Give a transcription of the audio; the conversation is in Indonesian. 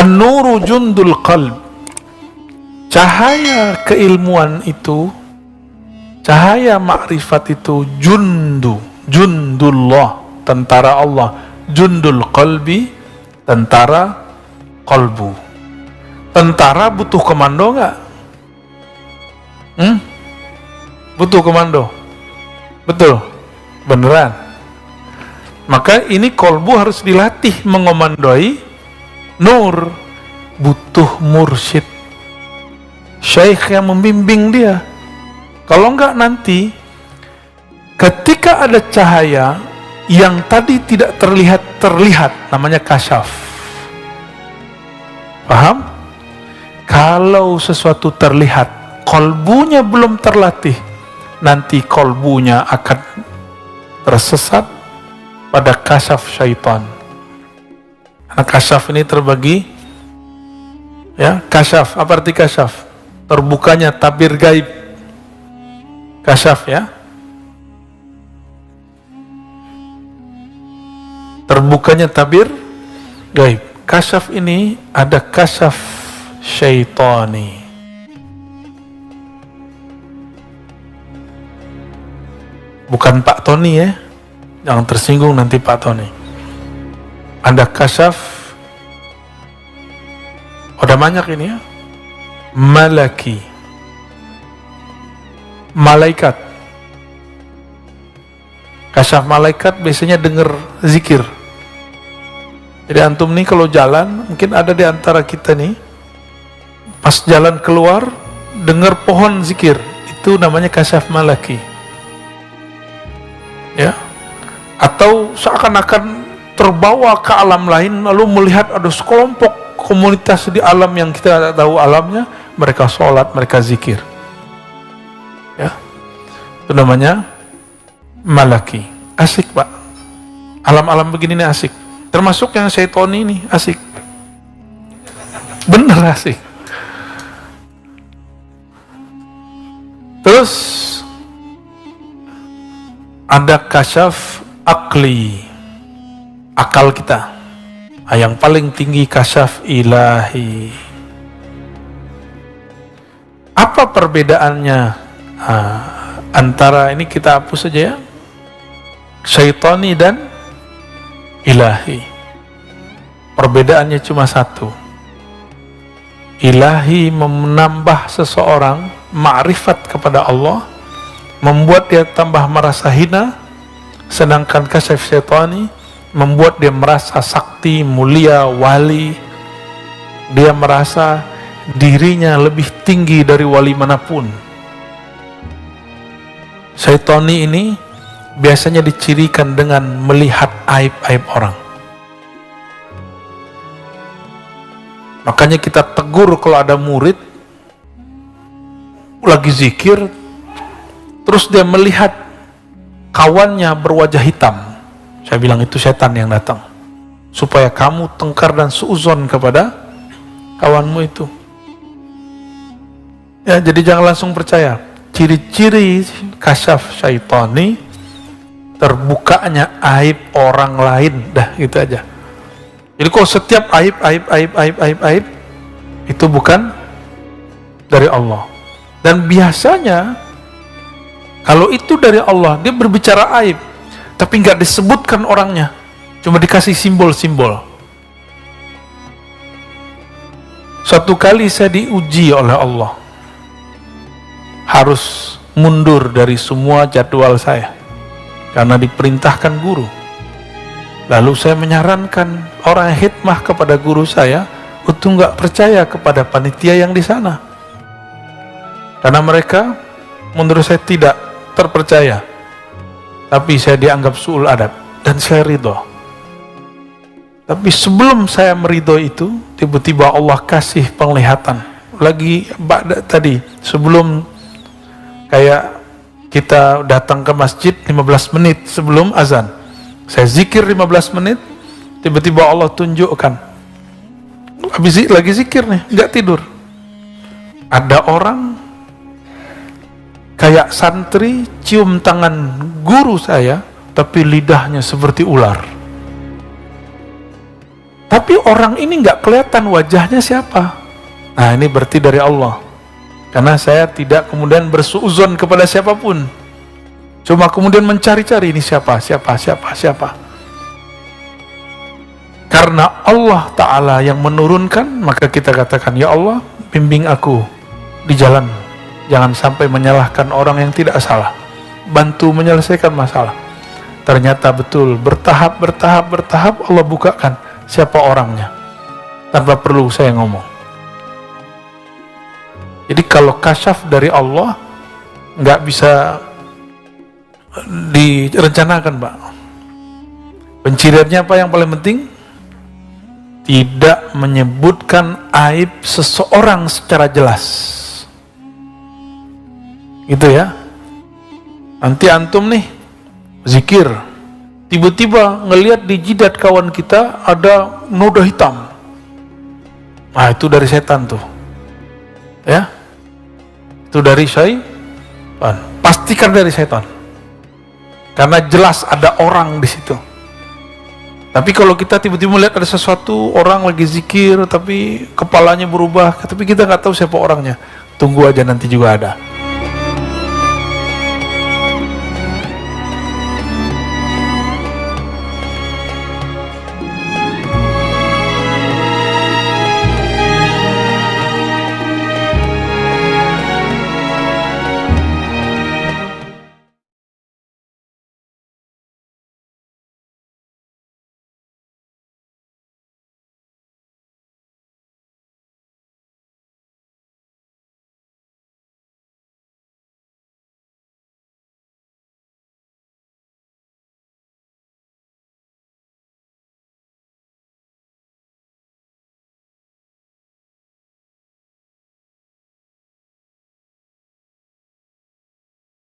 An-nuru jundul qalb. Cahaya keilmuan itu, cahaya makrifat itu jundullah, tentara Allah. Jundul qalbi, tentara qalbu. Tentara butuh komando nggak? Butuh komando. Betul? Beneran? Maka ini qalbu harus dilatih mengomandoi nur. Butuh mursyid, syekh yang membimbing dia. Kalau enggak nanti ketika ada cahaya yang tadi tidak terlihat, namanya kasyaf. Paham? Kalau sesuatu terlihat, kolbunya belum terlatih, nanti kolbunya akan tersesat pada kasyaf syaitan. Nah, kasyaf ini terbagi, ya, kasyaf, apa arti kasyaf? Terbukanya tabir gaib. Kasyaf, ya. Terbukanya tabir gaib. Kasyaf ini ada kasyaf syaitani. Bukan Pak Tony, ya. Jangan tersinggung nanti Pak Tony. Ada kasyaf, udah banyak ini, ya. Malaki, malaikat. Kasyaf malaikat biasanya dengar zikir. Jadi antum nih kalau jalan, mungkin ada di antara kita nih, pas jalan keluar, dengar pohon zikir. Itu namanya kasyaf malaki. Ya. Atau seakan-akan terbawa ke alam lain, lalu melihat ada sekelompok komunitas di alam yang kita tidak tahu alamnya, mereka sholat, mereka zikir. Ya. Itu namanya malaki. Asik, Pak. Alam-alam begini nih asik. Termasuk yang syaitan ini asik. Bener asik. Terus ada kasyaf akli, akal kita. Yang paling tinggi kasyaf ilahi. Apa perbedaannya antara ini, kita hapus saja, ya, syaitani dan ilahi. Perbedaannya cuma satu. Ilahi menambah seseorang ma'rifat kepada Allah, membuat dia tambah merasa hina, sedangkan kasyaf syaitani membuat dia merasa sakti, mulia, wali. Dia merasa dirinya lebih tinggi dari wali manapun. Syaitani ini biasanya dicirikan dengan melihat aib-aib orang. Makanya kita tegur kalau ada murid lagi zikir, terus dia melihat kawannya berwajah hitam. Saya bilang itu setan yang datang, supaya kamu tengkar dan suuzon kepada kawanmu itu. Ya, jadi jangan langsung percaya. Ciri-ciri kasyaf syaitani, terbukanya aib orang lain, dah gitu aja. Jadi kalau setiap aib itu bukan dari Allah. Dan biasanya kalau itu dari Allah, dia berbicara aib, tapi nggak disebutkan orangnya, cuma dikasih simbol-simbol. Suatu kali saya diuji oleh Allah, harus mundur dari semua jadwal saya karena diperintahkan guru. Lalu saya menyarankan orang hikmah kepada guru saya untuk nggak percaya kepada panitia yang di sana, karena mereka menurut saya tidak terpercaya. Tapi saya dianggap su'ul adab dan saya ridho. Tapi sebelum saya meridho itu, tiba-tiba Allah kasih penglihatan. Lagi tadi, sebelum kayak kita datang ke masjid 15 menit sebelum azan, saya zikir 15 menit, tiba-tiba Allah tunjukkan. Habis lagi zikir nih, nggak tidur. Ada orang kayak santri cium tangan guru saya, tapi lidahnya seperti ular. Tapi orang ini nggak kelihatan wajahnya siapa. Nah, ini berarti dari Allah. Karena saya tidak kemudian bersuuzon kepada siapapun. Cuma kemudian mencari-cari ini siapa. Karena Allah Ta'ala yang menurunkan, maka kita katakan, ya Allah, bimbing aku di jalan. Jangan sampai menyalahkan orang yang tidak salah. Bantu menyelesaikan masalah. Ternyata betul, bertahap Allah bukakan siapa orangnya. Tanpa perlu saya ngomong. Jadi kalau kasyaf dari Allah, nggak bisa direncanakan, Pak. Penciriannya apa yang paling penting? Tidak menyebutkan aib seseorang secara jelas. Gitu ya. Nanti antum nih zikir, tiba-tiba ngelihat di jidat kawan kita ada noda hitam. Nah, itu dari setan tuh. Ya. Itu dari syaitan. Pastikan dari setan. Karena jelas ada orang di situ. Tapi kalau kita tiba-tiba melihat ada sesuatu, orang lagi zikir tapi kepalanya berubah, tapi kita nggak tahu siapa orangnya, tunggu aja nanti juga ada.